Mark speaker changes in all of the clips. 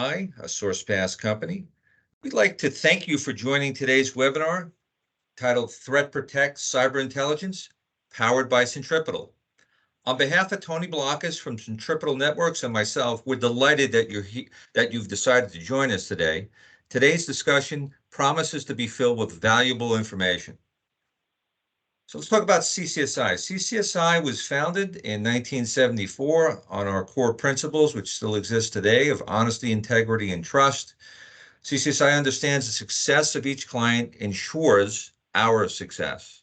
Speaker 1: A SourcePass company. We'd like to thank you for joining today's webinar titled ThreatProtect Cyber Intelligence, powered by Centripetal. On behalf of Tony Blockus from Centripetal Networks and myself, we're delighted that you've decided to join us today. Today's discussion promises to be filled with valuable information. So let's talk about CCSI. CCSI was founded in 1974 on our core principles, which still exist today, of honesty, integrity, and trust. CCSI understands the success of each client ensures our success.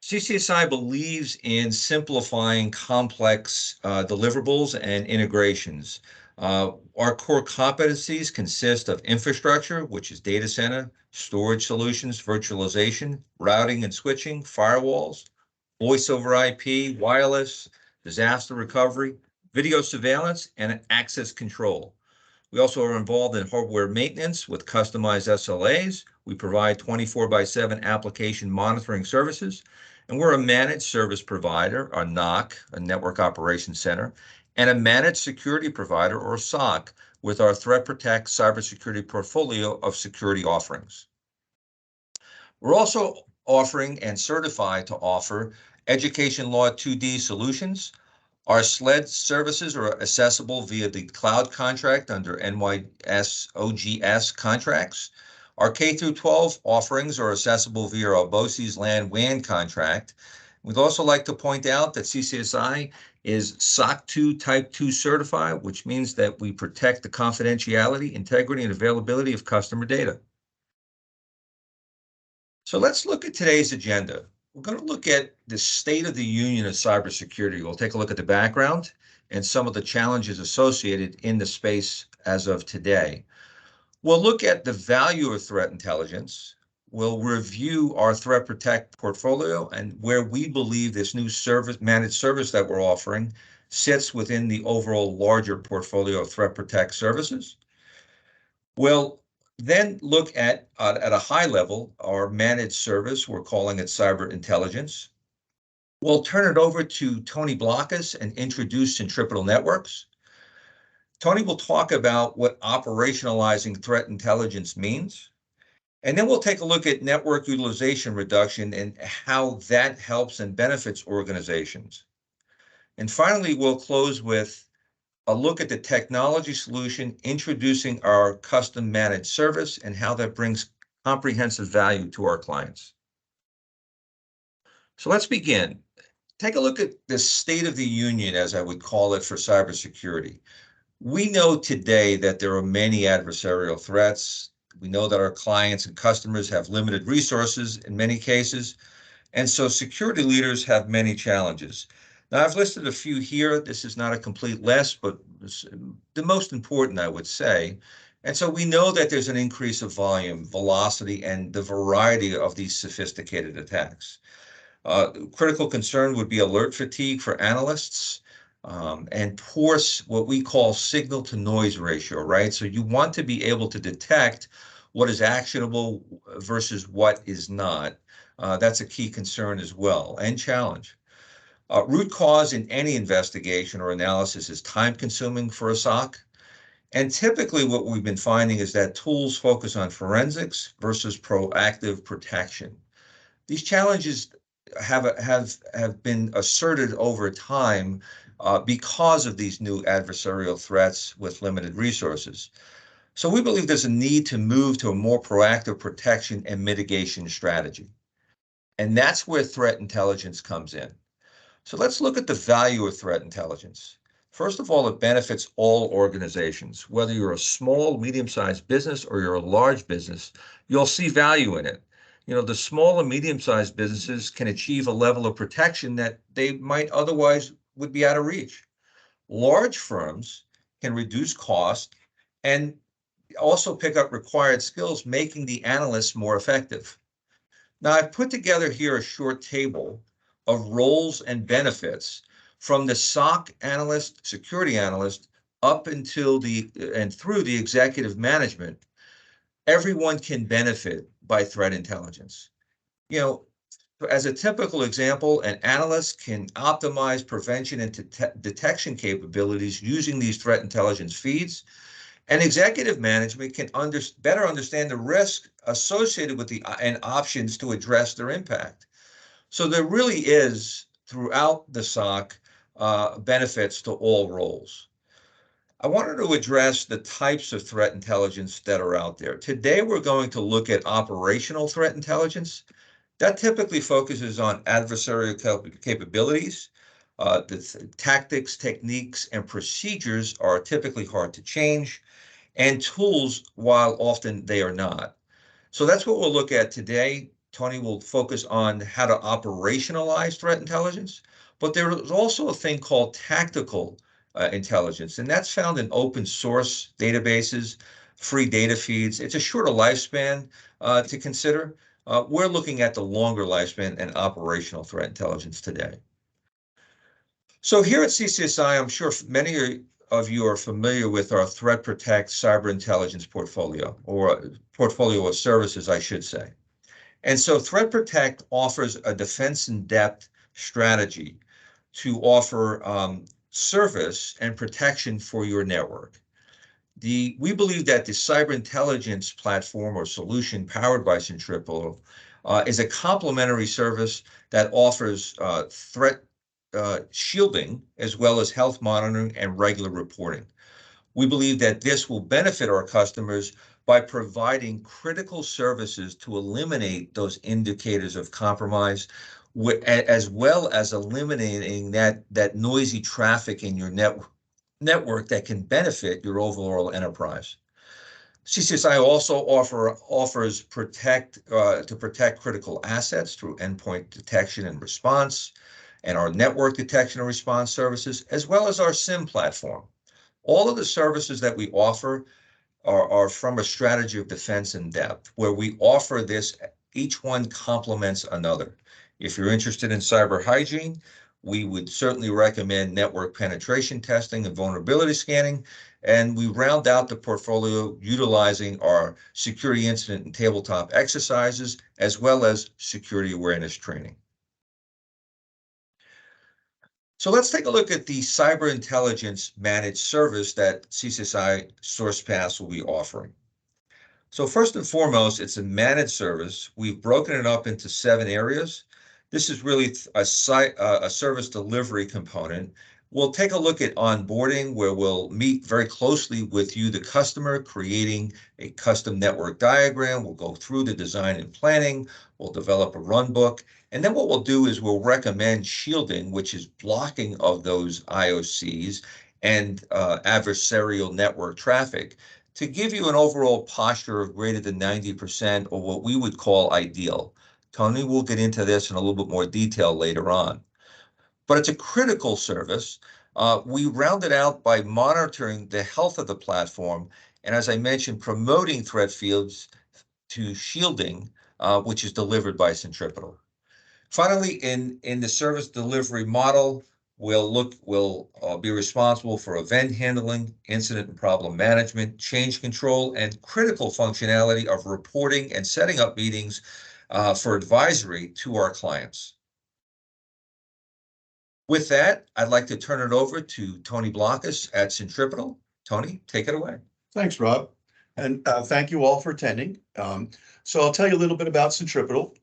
Speaker 1: CCSI believes in simplifying complex deliverables and integrations. Our core competencies consist of infrastructure, which is data center, storage solutions, virtualization, routing and switching, firewalls, voice over IP, wireless, disaster recovery, video surveillance, and access control. We also are involved in hardware maintenance with customized SLAs. We provide 24/7 application monitoring services, and we're a managed service provider, a NOC, a Network Operations Center, and a managed security provider, or SOC, with our ThreatProtect Cybersecurity portfolio of security offerings. We're also offering and certified to offer Education Law 2D solutions. Our SLED services are accessible via the cloud contract under NYS OGS contracts. Our K-12 offerings are accessible via our BOCES LAN WAN contract. We'd also like to point out that CCSI is SOC 2 Type 2 certified, which means that we protect the confidentiality, integrity, and availability of customer data. So let's look at today's agenda. We're going to look at the state of the union of cybersecurity. We'll take a look at the background and some of the challenges associated in the space as of today. We'll look at the value of threat intelligence. We'll review our ThreatProtect portfolio and where we believe this new managed service that we're offering sits within the overall larger portfolio of ThreatProtect services. We'll then look at a high level, our managed service, we're calling it Cyber Intelligence. We'll turn it over to Tony Blockus and introduce Centripetal Networks. Tony will talk about what operationalizing threat intelligence means. And then we'll take a look at network utilization reduction and how that helps and benefits organizations. And finally, we'll close with a look at the technology solution, introducing our custom managed service and how that brings comprehensive value to our clients. So let's begin. Take a look at the state of the union, as I would call it, for cybersecurity. We know today that there are many adversarial threats. We know that our clients and customers have limited resources in many cases, and so security leaders have many challenges. Now, I've listed a few here. This is not a complete list, but the most important, I would say. And so we know that there's an increase of volume, velocity, and the variety of these sophisticated attacks. Critical concern would be alert fatigue for analysts and poor, what we call signal to noise ratio, right? So you want to be able to detect what is actionable versus what is not. That's a key concern as well, and challenge. Root cause in any investigation or analysis is time-consuming for a SOC. And typically what we've been finding is that tools focus on forensics versus proactive protection. These challenges have been asserted over time because of these new adversarial threats with limited resources. So we believe there's a need to move to a more proactive protection and mitigation strategy. And that's where threat intelligence comes in. So let's look at the value of threat intelligence. First of all, it benefits all organizations. Whether you're a small, medium-sized business or you're a large business, you'll see value in it. You know, the small and medium-sized businesses can achieve a level of protection that they might otherwise would be out of reach. Large firms can reduce cost and also pick up required skills, making the analysts more effective. Now, I've put together here a short table of roles and benefits from the SOC analyst, security analyst, up until and through the executive management. Everyone can benefit by threat intelligence. You know, As a typical example, an analyst can optimize prevention and detection capabilities using these threat intelligence feeds, and executive management can better understand the risk associated with and options to address their impact. So there really is, throughout the SOC, benefits to all roles. I wanted to address the types of threat intelligence that are out there. Today, we're going to look at operational threat intelligence. That typically focuses on adversarial capabilities. The tactics, techniques, and procedures are typically hard to change, and tools, while often they are not. So that's what we'll look at today. Tony will focus on how to operationalize threat intelligence, but there is also a thing called tactical intelligence, and that's found in open source databases, free data feeds. It's a shorter lifespan to consider. We're looking at the longer lifespan and operational threat intelligence today. So here at CCSI, I'm sure many of you are familiar with our ThreatProtect Cyber Intelligence portfolio, or portfolio of services, I should say. And so ThreatProtect offers a defense in depth strategy to offer service and protection for your network. We believe that the cyber intelligence platform or solution powered by Centripetal is a complementary service that offers threat shielding as well as health monitoring and regular reporting. We believe that this will benefit our customers by providing critical services to eliminate those indicators of compromise, as well as eliminating that noisy traffic in your network that can benefit your overall enterprise. CCSI also offers to protect critical assets through endpoint detection and response, and our network detection and response services, as well as our SIM platform. All of the services that we offer are from a strategy of defense in depth, where we offer this, each one complements another. If you're interested in cyber hygiene, we would certainly recommend network penetration testing and vulnerability scanning, and we round out the portfolio utilizing our security incident and tabletop exercises, as well as security awareness training. So let's take a look at the cyber intelligence managed service that CCSI SourcePass will be offering. So first and foremost, it's a managed service. We've broken it up into 7 areas. This is really a service delivery component. We'll take a look at onboarding, where we'll meet very closely with you, the customer, creating a custom network diagram. We'll go through the design and planning. We'll develop a run book. And then what we'll do is we'll recommend shielding, which is blocking of those IOCs and adversarial network traffic, to give you an overall posture of greater than 90%, or what we would call ideal. Tony will get into this in a little bit more detail later on. But it's a critical service. We round it out by monitoring the health of the platform, and as I mentioned, promoting threat fields to shielding, which is delivered by Centripetal. Finally, in the service delivery model, we'll be responsible for event handling, incident and problem management, change control, and critical functionality of reporting and setting up meetings for advisory to our clients. With that, I'd like to turn it over to Tony Blockus at Centripetal. Tony, take it away.
Speaker 2: Thanks, Rob. And thank you all for attending. So I'll tell you a little bit about Centripetal.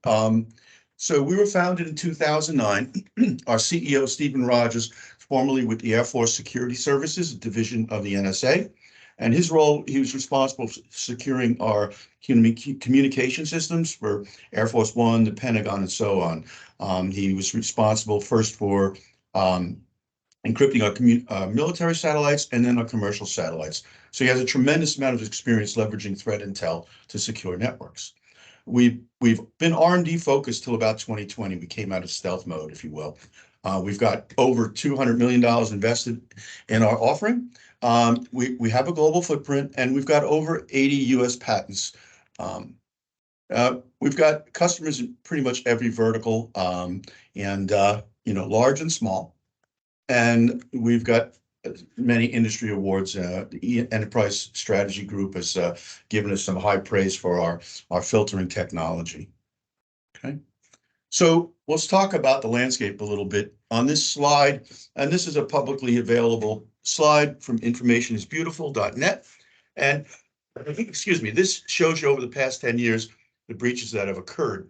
Speaker 2: So we were founded in 2009. Our CEO, Stephen Rogers, formerly with the Air Force Security Services, a division of the NSA. And his role, he was responsible for securing our communication systems for Air Force One, the Pentagon, and so on. He was responsible first for encrypting our military satellites and then our commercial satellites. So he has a tremendous amount of experience leveraging threat intel to secure networks. We've been R&D focused till about 2020. We came out of stealth mode, if you will. We've got over $200 million invested in our offering. We have a global footprint, and we've got over 80 US patents. We've got customers in pretty much every vertical, large and small. And we've got many industry awards. The Enterprise Strategy Group has given us some high praise for our filtering technology. Okay. So let's talk about the landscape a little bit on this slide. And this is a publicly available slide from informationisbeautiful.net. And excuse me, this shows you over the past 10 years, the breaches that have occurred.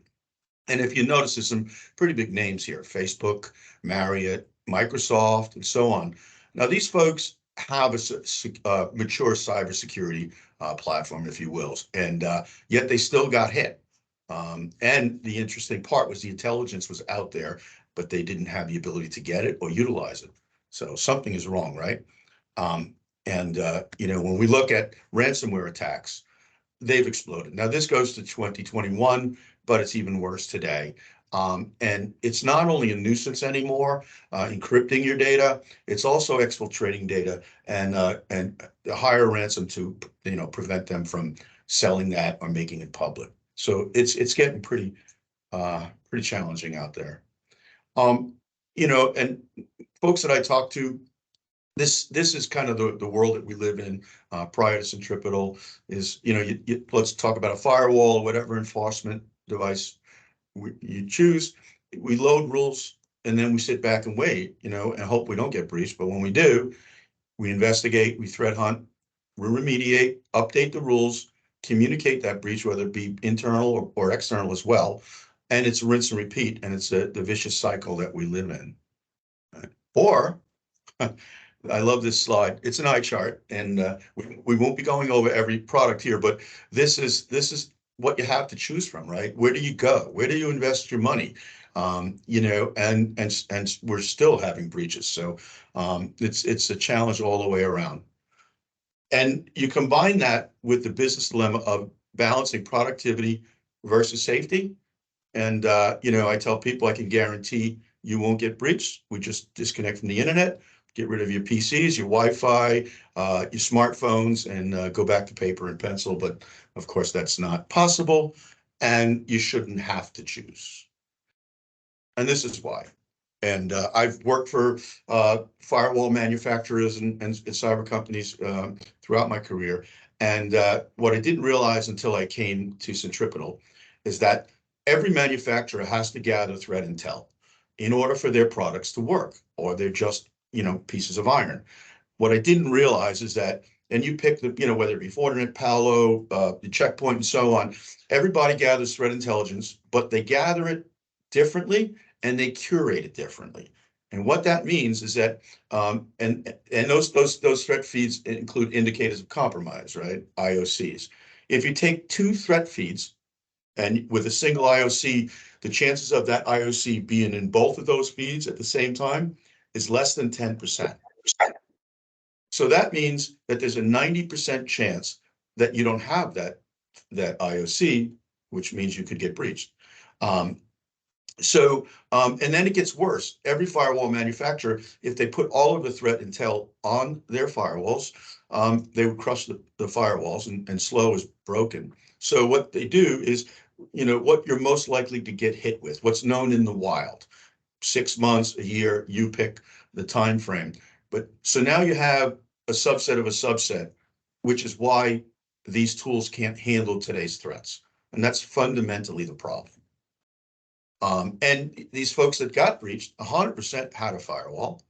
Speaker 2: And if you notice, there's some pretty big names here: Facebook, Marriott, Microsoft, and so on. Now, these folks have a mature cybersecurity platform, if you will, and yet they still got hit. And the interesting part was the intelligence was out there, but they didn't have the ability to get it or utilize it. So something is wrong, right? When we look at ransomware attacks, they've exploded. Now, this goes to 2021, but it's even worse today. And it's not only a nuisance anymore, encrypting your data, it's also exfiltrating data and hire a ransom to prevent them from selling that or making it public. So it's getting pretty challenging out there. And folks that I talk to, this is kind of the world that we live in prior to Centripetal is, let's talk about a firewall or whatever enforcement device you choose. We load rules and then we sit back and wait, and hope we don't get breached. But when we do, we investigate, we threat hunt, we remediate, update the rules, communicate that breach, whether it be internal or external as well. And it's rinse and repeat. And it's the vicious cycle that we live in. Right? Or I love this slide. It's an eye chart, and we won't be going over every product here, but this is what you have to choose from, right? Where do you go? Where do you invest your money? And we're still having breaches, so it's a challenge all the way around. And you combine that with the business dilemma of balancing productivity versus safety. And I tell people I can guarantee you won't get breached. We just disconnect from the internet, get rid of your PCs, your Wi-Fi, your smartphones, and go back to paper and pencil. But of course, that's not possible, and you shouldn't have to choose. And this is why. And I've worked for firewall manufacturers and cyber companies throughout my career. And what I didn't realize until I came to Centripetal is that every manufacturer has to gather threat intel in order for their products to work, or they're just, pieces of iron. What I didn't realize is that, and you pick the, whether it be Fortinet, Palo, the Checkpoint, and so on, everybody gathers threat intelligence, but they gather it differently and they curate it differently. And what that means is that, and those threat feeds include indicators of compromise, right? IOCs. If you take two threat feeds, and with a single IOC, the chances of that IOC being in both of those feeds at the same time is less than 10%. So that means that there's a 90% chance that you don't have that IOC, which means you could get breached. And then it gets worse. Every firewall manufacturer, if they put all of the threat intel on their firewalls, they would crush the firewalls, and slow is broken. So what they do is, what you're most likely to get hit with, what's known in the wild, 6 months, a year, you pick the time frame. But so now you have a subset of a subset, which is why these tools can't handle today's threats. And that's fundamentally the problem. And these folks that got breached, 100% had a firewall,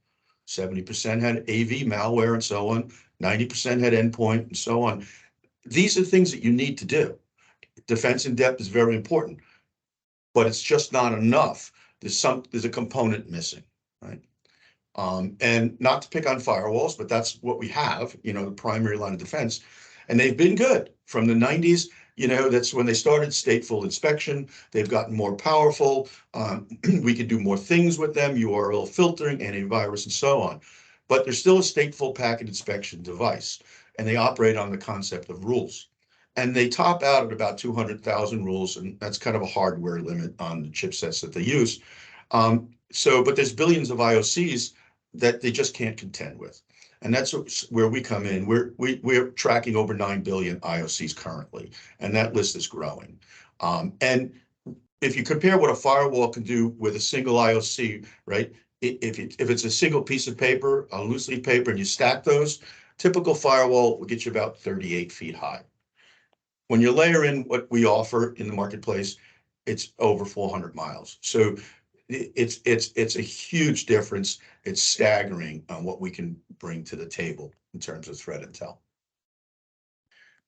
Speaker 2: 70% had AV malware and so on, 90% had endpoint and so on. These are things that you need to do. Defense in depth is very important, but it's just not enough. There's a component missing, right? And not to pick on firewalls, but that's what we have, the primary line of defense. And they've been good from the 90s. That's when they started stateful inspection. They've gotten more powerful. We can do more things with them, URL filtering, antivirus, and so on. But they're still a stateful packet inspection device, and they operate on the concept of rules. And they top out at about 200,000 rules, and that's kind of a hardware limit on the chipsets that they use. But there's billions of IOCs that they just can't contend with. And that's where we come in. We're tracking over 9 billion IOCs currently, and that list is growing. And if you compare what a firewall can do with a single IOC, right? If it's a single piece of paper, a loose leaf paper, and you stack those, typical firewall will get you about 38 feet high. When you layer in what we offer in the marketplace, it's over 400 miles. So it's a huge difference. It's staggering on what we can bring to the table in terms of threat intel.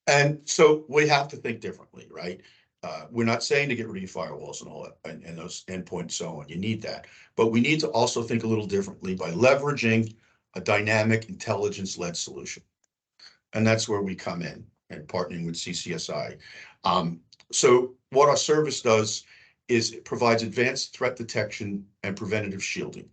Speaker 2: And so we have to think differently, right? We're not saying to get rid of firewalls and all that, and those endpoints and so on. You need that. But we need to also think a little differently by leveraging a dynamic intelligence-led solution. And that's where we come in and partnering with CCSI. So what our service does is it provides advanced threat detection and preventative shielding.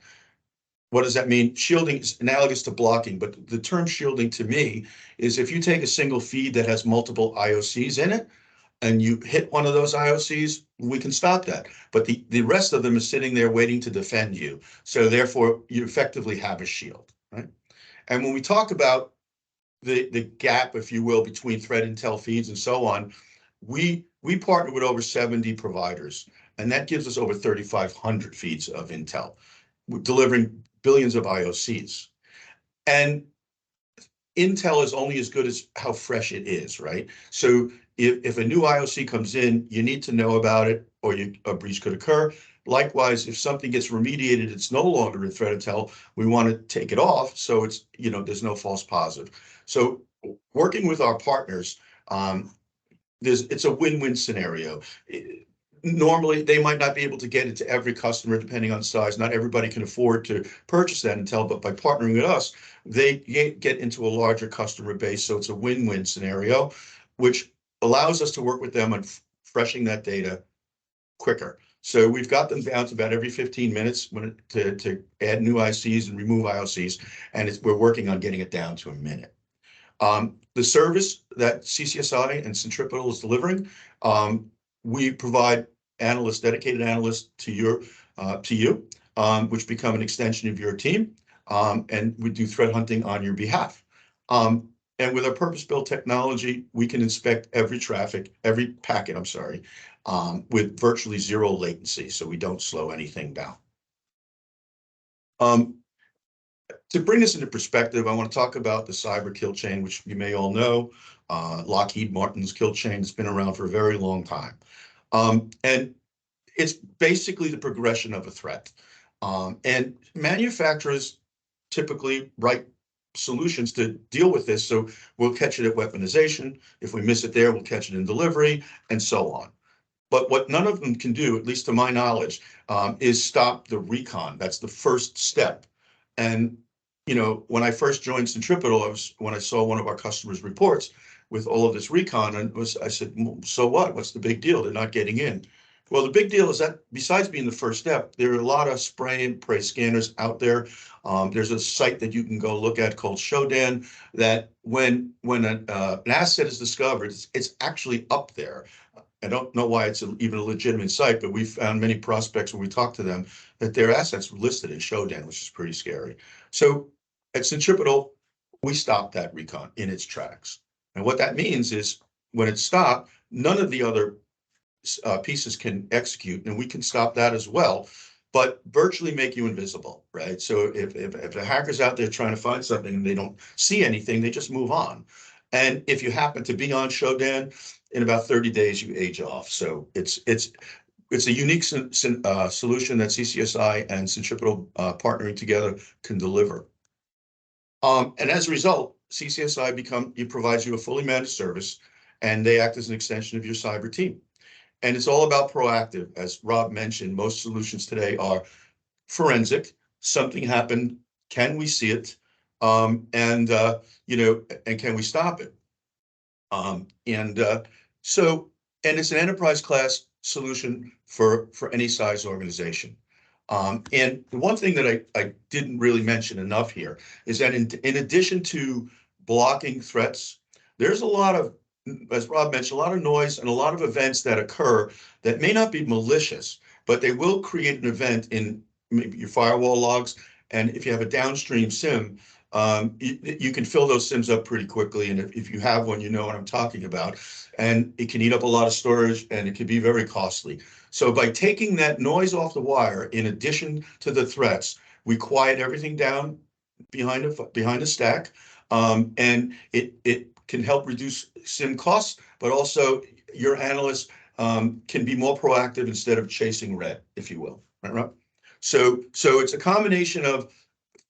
Speaker 2: What does that mean? Shielding is analogous to blocking, but the term shielding to me is if you take a single feed that has multiple IOCs in it and you hit one of those IOCs, we can stop that. But the rest of them is sitting there waiting to defend you. So therefore, you effectively have a shield, right? And when we talk about the gap, if you will, between threat intel feeds and so on, we partner with over 70 providers, and that gives us over 3,500 feeds of intel. We're delivering billions of IOCs. And intel is only as good as how fresh it is, right? So if a new IOC comes in, you need to know about it, or a breach could occur. Likewise, if something gets remediated, it's no longer in threat intel, we want to take it off so it's, there's no false positive. So working with our partners, it's a win-win scenario. Normally, they might not be able to get it to every customer depending on size. Not everybody can afford to purchase that intel, but by partnering with us, they get into a larger customer base. So it's a win-win scenario, which allows us to work with them on freshening that data quicker. So we've got them down to about every 15 minutes to add new ICs and remove IOCs, and we're working on getting it down to a minute. The service that CCSI and Centripetal is delivering, we provide dedicated analysts to you, which become an extension of your team, and we do threat hunting on your behalf. And with our purpose-built technology, we can inspect every packet, with virtually zero latency, so we don't slow anything down. To bring this into perspective, I want to talk about the cyber kill chain, which you may all know. Lockheed Martin's kill chain has been around for a very long time. And it's basically the progression of a threat. And manufacturers typically write solutions to deal with this. So we'll catch it at weaponization. If we miss it there, we'll catch it in delivery, and so on. But what none of them can do, at least to my knowledge, is stop the recon. That's the first step. And when I first joined Centripetal, when I saw one of our customers' reports with all of this recon, I said, so what? What's the big deal? They're not getting in. Well, the big deal is that besides being the first step, there are a lot of spray and pray scanners out there. There's a site that you can go look at called Shodan that when an asset is discovered, it's actually up there. I don't know why it's even a legitimate site, but we've found many prospects when we talk to them that their assets were listed in Shodan, which is pretty scary. So at Centripetal, we stopped that recon in its tracks. And what that means is when it's stopped, none of the other pieces can execute, and we can stop that as well, but virtually make you invisible, right? So if a hacker's out there trying to find something and they don't see anything, they just move on. And if you happen to be on Shodan, in about 30 days, you age off. So it's a unique solution that CCSI and Centripetal partnering together can deliver. And as a result, CCSI provides you a fully managed service, and they act as an extension of your cyber team. And it's all about proactive. As Rob mentioned, most solutions today are forensic. Something happened. Can we see it? And can we stop it? And it's an enterprise class solution for any size organization. And the one thing that I didn't really mention enough here is that in addition to blocking threats, there's a lot of, as Rob mentioned, a lot of noise and a lot of events that occur that may not be malicious, but they will create an event in maybe your firewall logs. And if you have a downstream SIM, you can fill those SIMs up pretty quickly. And if you have one, you know what I'm talking about. And it can eat up a lot of storage, and it can be very costly. So by taking that noise off the wire, in addition to the threats, we quiet everything down behind a stack, and it can help reduce SIM costs, but also your analysts can be more proactive instead of chasing red, if you will, right, Rob? So it's a combination of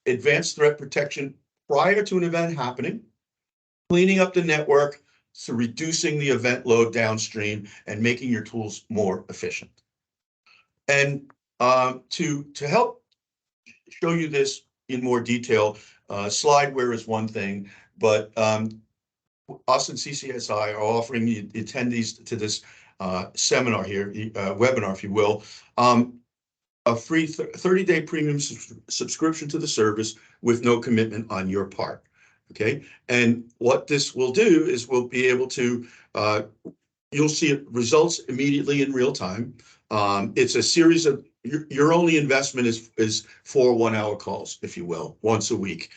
Speaker 2: advanced threat protection prior to an event happening, cleaning up the network, so reducing the event load downstream and making your tools more efficient. And to help show you this in more detail, slideware is one thing, but us and CCSI are offering the attendees to this seminar here, webinar, if you will, a free 30-day premium subscription to the service with no commitment on your part. Okay, and what this will do is we'll be able to, you'll see results immediately in real time. It's a series of, your only investment is 4 1-hour calls, if you will, once a week.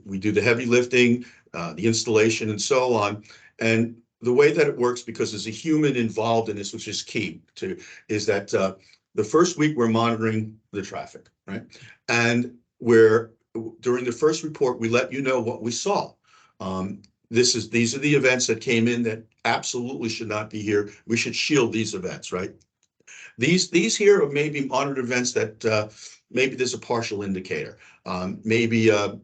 Speaker 2: We do the heavy lifting, the installation, and so on. And the way that it works, because there's a human involved in this, which is key to, is that the first week we're monitoring the traffic, right? And during the first report, we let you know what we saw. These are the events that came in that absolutely should not be here. We should shield these events, right? These here are maybe monitored events that maybe there's a partial indicator. Maybe,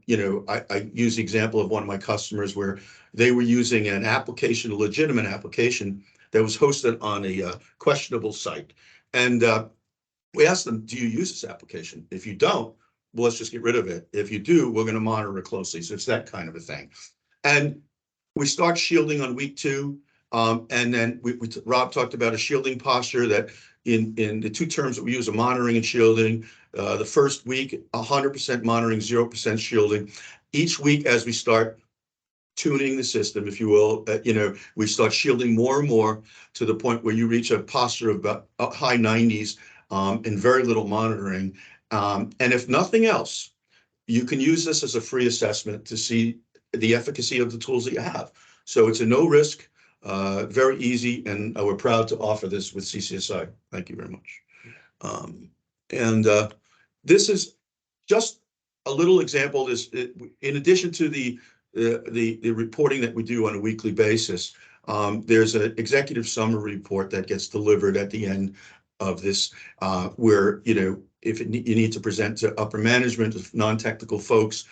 Speaker 2: you know, I use the example of one of my customers where they were using an application, a legitimate application that was hosted on a questionable site. And we asked them, do you use this application? If you don't, well, let's just get rid of it. If you do, we're going to monitor it closely. So it's that kind of a thing. And we start shielding on week 2. And then Rob talked about a shielding posture that in the 2 terms that we use, are monitoring and shielding. The first week, 100% monitoring, 0% shielding. Each week, as we start tuning the system, if you will, you know, we start shielding more and more to the point where you reach a posture of about high 90s and very little monitoring. And if nothing else, you can use this as a free assessment to see the efficacy of the tools that you have. So it's a no risk, very easy, and we're proud to offer this with CCSI. Thank you very much. This is just a little example. In addition to the reporting that we do on a weekly basis, there's an executive summary report that gets delivered at the end of this, where, you know, if you need to present to upper management, non-technical folks,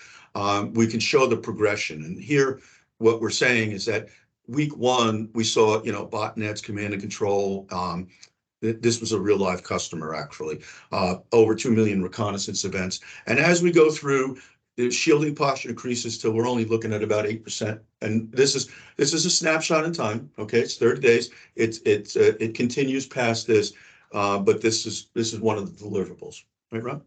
Speaker 2: we can show the progression. And here, what we're saying is that week 1, we saw, you know, botnets, command and control. This was a real live customer, actually, over 2 million reconnaissance events. And as we go through, the shielding posture increases till we're only looking at about 8%. And this is a snapshot in time. Okay, it's 30 days. It continues past this, but this is one of the deliverables, right, Rob?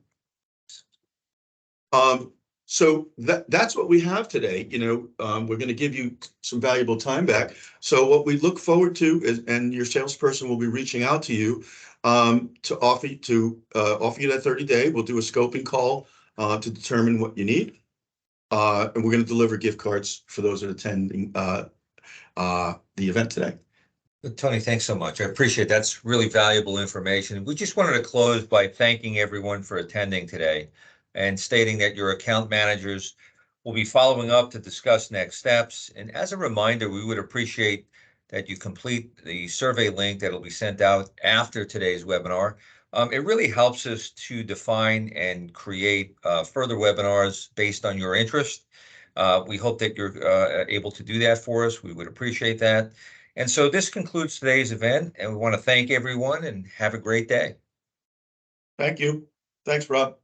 Speaker 2: So that's what we have today. You know, we're going to give you some valuable time back. So what we look forward to is, and your salesperson will be reaching out to you to offer you that 30-day. We'll do a scoping call to determine what you need, and we're going to deliver gift cards for those that are attending the event today.
Speaker 1: Tony, thanks so much. I appreciate it. That's really valuable information. We just wanted to close by thanking everyone for attending today and stating that your account managers will be following up to discuss next steps. And as a reminder, we would appreciate that you complete the survey link that will be sent out after today's webinar. It really helps us to define and create further webinars based on your interest. We hope that you're able to do that for us. We would appreciate that. And so this concludes today's event, and we want to thank everyone and have a great day.
Speaker 2: Thank you. Thanks, Rob.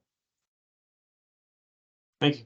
Speaker 3: Thank you.